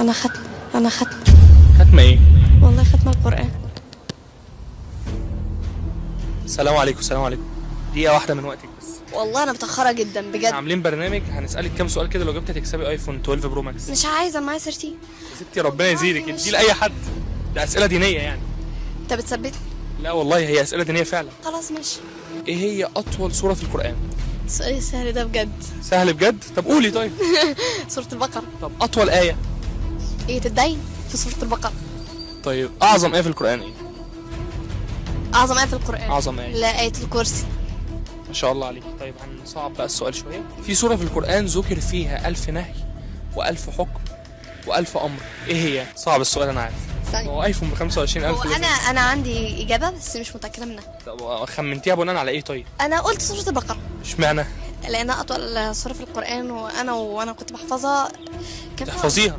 انا ختم انا ختم ختمة ايه؟ والله ختم القرآن. السلام عليكم. السلام عليكم. دقيقة واحدة من وقتك بس. والله انا متأخرة جدا احنا بجد. عاملين برنامج هنسألك كام سؤال كده، لو جبت هتكسبي ايفون 12 برو ماكس. مش عايزة، معايا 13. يا ستي ربنا يزيدك، مش- ادي لأي حد. ده أسئلة دينية يعني. انت بتثبتني؟ لا والله هي أسئلة دينية فعلا. خلاص ماشي. ايه هي أطول سورة في القرآن؟ السؤال السهل ده بجد. سهل بجد؟ طب قولي طيب. سورة البقرة. طب أطول آية؟ ايه تدين في سورة البقرة. طيب أعظم آية في القرآن ايه؟ أعظم آية في القرآن. أعظم آية. لا، آية الكرسي. ما شاء الله عليك. طيب هنصعب بقى السؤال شوية. في سورة في القرآن ذكر فيها 1000 نهي و1000 حكم و1000 أمر، ايه هي؟ صعب السؤال أنا عارف. ثانية. هو ايفون ب 25000 هو أنا عندي إجابة بس مش متأكدة منها. طب خمنتيها بناء على ايه طيب؟ أنا قلت سورة البقرة اشمعنى؟ لأنها أطول سورة في القرآن، وأنا كنت بحفظها. كان فيها- تحفظيها؟